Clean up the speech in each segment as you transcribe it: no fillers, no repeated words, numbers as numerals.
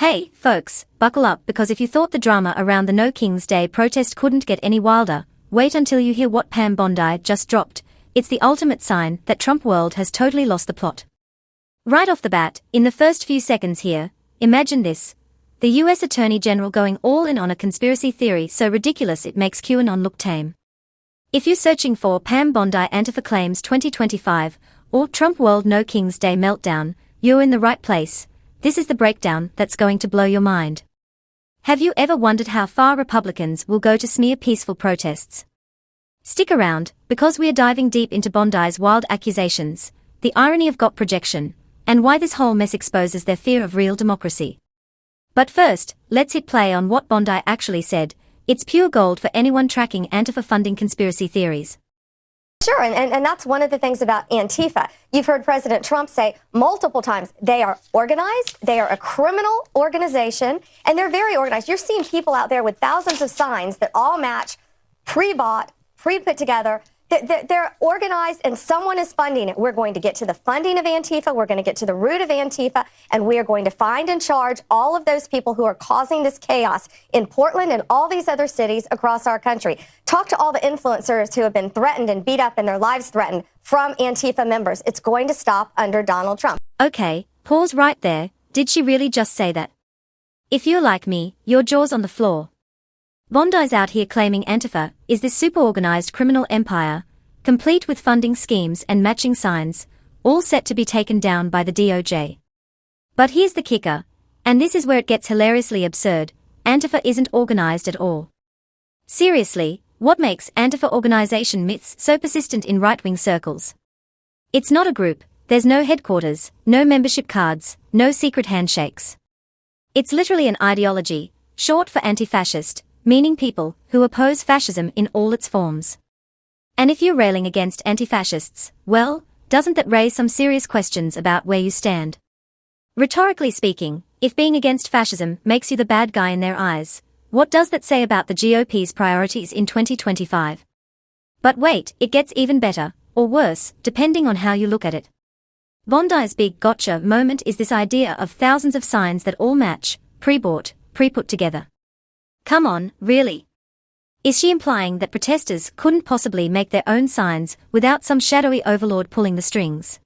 Hey, folks, buckle up because if you thought the drama around the No King's Day protest couldn't get any wilder, wait until you hear what Pam Bondi just dropped. It's the ultimate sign that Trump world has totally lost the plot. Right off the bat, in the first few seconds here, imagine this. The US Attorney General going all in on a conspiracy theory so ridiculous it makes QAnon look tame. If you're searching for Pam Bondi Antifa claims 2025 or Trump world No King's Day meltdown, you're in the right place. This is the breakdown that's going to blow your mind. Have you ever wondered how far Republicans will go to smear peaceful protests? Stick around, because we are diving deep into Bondi's wild accusations, the irony of GOP projection, and why this whole mess exposes their fear of real democracy. But first, let's hit play on what Bondi actually said. It's pure gold for anyone tracking Antifa funding conspiracy theories. Sure, and that's one of the things about Antifa. You've heard President Trump say multiple times, they are organized, they are a criminal organization, and they're very organized. You're seeing people out there with thousands of signs that all match, pre-bought, pre-put together. They're organized and someone is funding it. We're going to get to the funding of Antifa. We're going to get to the root of Antifa, and we are going to find and charge all of those people who are causing this chaos in Portland and all these other cities across our country. Talk to all the influencers who have been threatened and beat up and their lives threatened from Antifa members. It's going to stop under Donald Trump. Okay, pause right there. Did she really just say that? If you're like me, your jaw's on the floor. Bondi's out here claiming Antifa is this super-organized criminal empire, complete with funding schemes and matching signs, all set to be taken down by the DOJ. But here's the kicker, and this is where it gets hilariously absurd. Antifa isn't organized at all. Seriously, what makes Antifa organization myths so persistent in right-wing circles? It's not a group, there's no headquarters, no membership cards, no secret handshakes. It's literally an ideology, short for anti-fascist, meaning people who oppose fascism in all its forms. And if you're railing against anti-fascists, well, doesn't that raise some serious questions about where you stand? Rhetorically speaking, if being against fascism makes you the bad guy in their eyes, what does that say about the GOP's priorities in 2025? But wait, it gets even better, or worse, depending on how you look at it. Bondi's big gotcha moment is this idea of thousands of signs that all match, pre-bought, pre-put together. Come on, really? Is she implying that protesters couldn't possibly make their own signs without some shadowy overlord pulling the strings?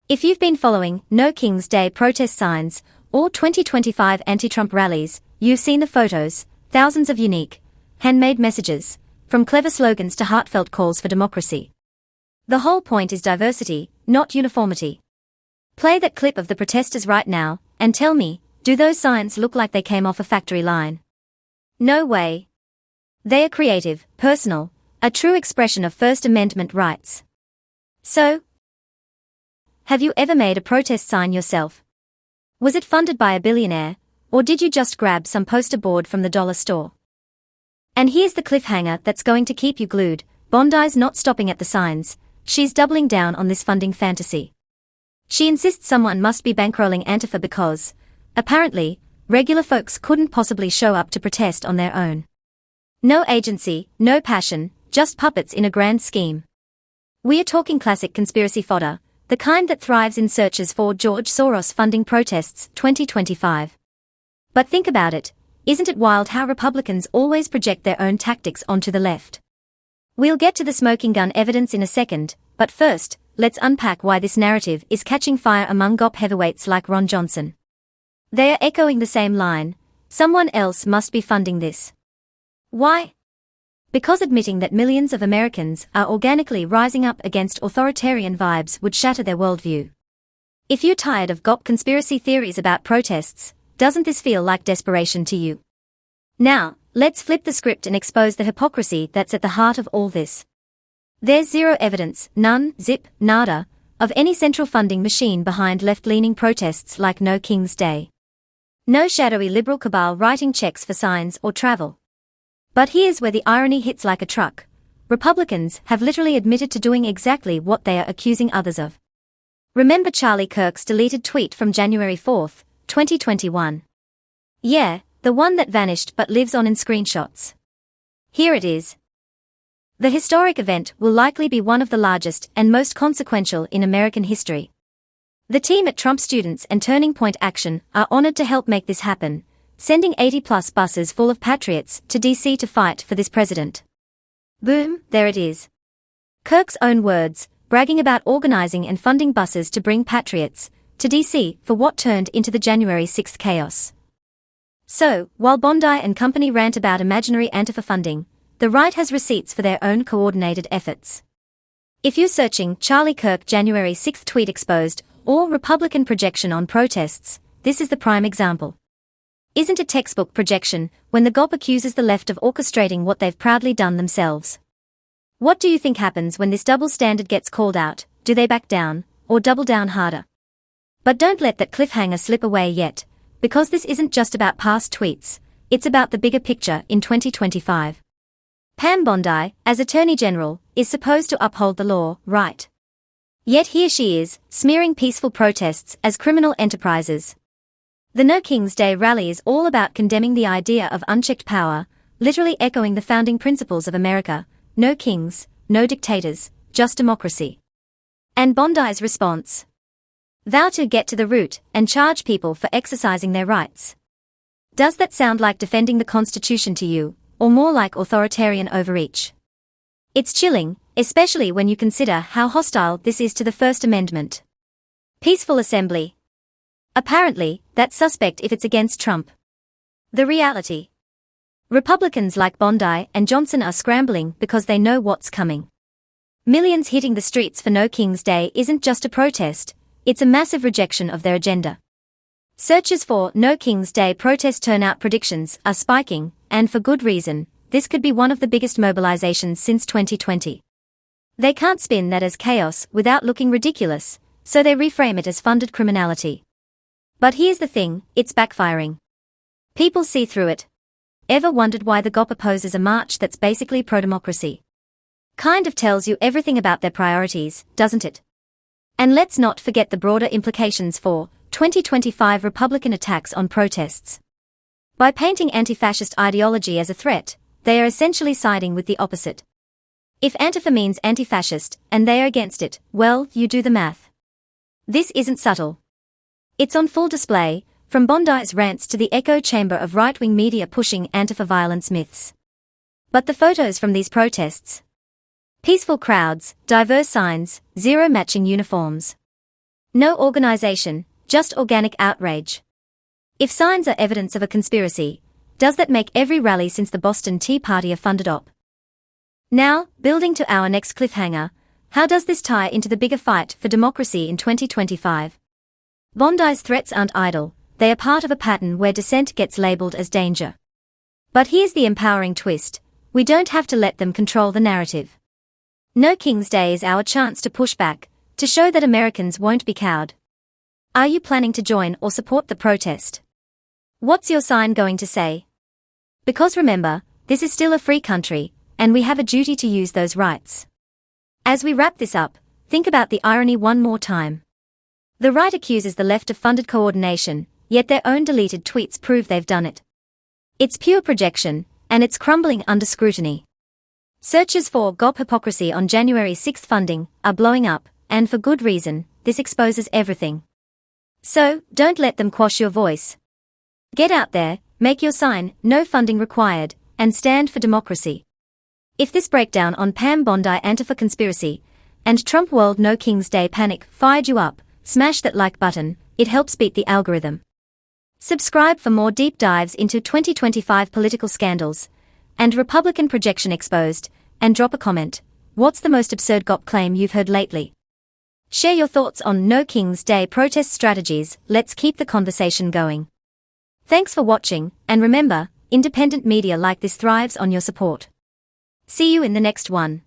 If you've been following No King's Day protest signs or 2025 anti-Trump rallies, you've seen the photos, thousands of unique, handmade messages, from clever slogans to heartfelt calls for democracy. The whole point is diversity, not uniformity. Play that clip of the protesters right now, and tell me, do those signs look like they came off a factory line? No way. They are creative, personal, a true expression of First Amendment rights. So, have you ever made a protest sign yourself? Was it funded by a billionaire, or did you just grab some poster board from the dollar store? And here's the cliffhanger that's going to keep you glued. Bondi's not stopping at the signs, she's doubling down on this funding fantasy. She insists someone must be bankrolling Antifa because, apparently, regular folks couldn't possibly show up to protest on their own. No agency, no passion, just puppets in a grand scheme. We are talking classic conspiracy fodder, the kind that thrives in searches for George Soros funding protests 2025. But think about it, isn't it wild how Republicans always project their own tactics onto the left? We'll get to the smoking gun evidence in a second, but first, let's unpack why this narrative is catching fire among GOP heavyweights like Ron Johnson. They are echoing the same line, someone else must be funding this. Why? Because admitting that millions of Americans are organically rising up against authoritarian vibes would shatter their worldview. If you're tired of GOP conspiracy theories about protests, doesn't this feel like desperation to you? Now, let's flip the script and expose the hypocrisy that's at the heart of all this. There's zero evidence, none, zip, nada, of any central funding machine behind left-leaning protests like No King's Day. No shadowy liberal cabal writing checks for signs or travel. But here's where the irony hits like a truck. Republicans have literally admitted to doing exactly what they are accusing others of. Remember Charlie Kirk's deleted tweet from January 4, 2021? Yeah, the one that vanished but lives on in screenshots. Here it is. The historic event will likely be one of the largest and most consequential in American history. The team at Trump Students and Turning Point Action are honored to help make this happen, sending 80-plus buses full of patriots to D.C. to fight for this president. Boom, there it is. Kirk's own words, bragging about organizing and funding buses to bring patriots to D.C. for what turned into the January 6th chaos. So, while Bondi and company rant about imaginary Antifa funding, the right has receipts for their own coordinated efforts. If you're searching Charlie Kirk January 6th tweet exposed or Republican projection on protests, this is the prime example. Isn't it textbook projection when the GOP accuses the left of orchestrating what they've proudly done themselves? What do you think happens when this double standard gets called out? Do they back down, or double down harder? But don't let that cliffhanger slip away yet, because this isn't just about past tweets, it's about the bigger picture in 2025. Pam Bondi, as Attorney General, is supposed to uphold the law, right? Yet here she is, smearing peaceful protests as criminal enterprises. The No King's Day rally is all about condemning the idea of unchecked power, literally echoing the founding principles of America: no kings, no dictators, just democracy. And Bondi's response? Vow to get to the root and charge people for exercising their rights. Does that sound like defending the Constitution to you, or more like authoritarian overreach? It's chilling, especially when you consider how hostile this is to the First Amendment. Peaceful assembly. Apparently, that's suspect if it's against Trump. The reality. Republicans like Bondi and Johnson are scrambling because they know what's coming. Millions hitting the streets for No King's Day isn't just a protest, it's a massive rejection of their agenda. Searches for No King's Day protest turnout predictions are spiking, and for good reason. This could be one of the biggest mobilizations since 2020. They can't spin that as chaos without looking ridiculous, so they reframe it as funded criminality. But here's the thing, it's backfiring. People see through it. Ever wondered why the GOP opposes a march that's basically pro-democracy? Kind of tells you everything about their priorities, doesn't it? And let's not forget the broader implications for 2025 Republican attacks on protests. By painting anti-fascist ideology as a threat, they are essentially siding with the opposite. If Antifa means anti-fascist, and they are against it, well, you do the math. This isn't subtle. It's on full display, from Bondi's rants to the echo chamber of right-wing media pushing Antifa violence myths. But the photos from these protests? Peaceful crowds, diverse signs, zero matching uniforms. No organization, just organic outrage. If signs are evidence of a conspiracy, does that make every rally since the Boston Tea Party a funded op? Now, building to our next cliffhanger, how does this tie into the bigger fight for democracy in 2025? Bondi's threats aren't idle, they are part of a pattern where dissent gets labeled as danger. But here's the empowering twist: we don't have to let them control the narrative. No King's Day is our chance to push back, to show that Americans won't be cowed. Are you planning to join or support the protest? What's your sign going to say? Because remember, this is still a free country, and we have a duty to use those rights. As we wrap this up, think about the irony one more time. The right accuses the left of funded coordination, yet their own deleted tweets prove they've done it. It's pure projection, and it's crumbling under scrutiny. Searches for GOP hypocrisy on January 6th funding are blowing up, and for good reason. This exposes everything. So, don't let them quash your voice. Get out there, make your sign, no funding required, and stand for democracy. If this breakdown on Pam Bondi Antifa conspiracy and Trump World No King's Day panic fired you up, smash that like button, it helps beat the algorithm. Subscribe for more deep dives into 2025 political scandals and Republican projection exposed, and drop a comment. What's the most absurd GOP claim you've heard lately? Share your thoughts on No King's Day protest strategies. Let's keep the conversation going. Thanks for watching, and remember, independent media like this thrives on your support. See you in the next one.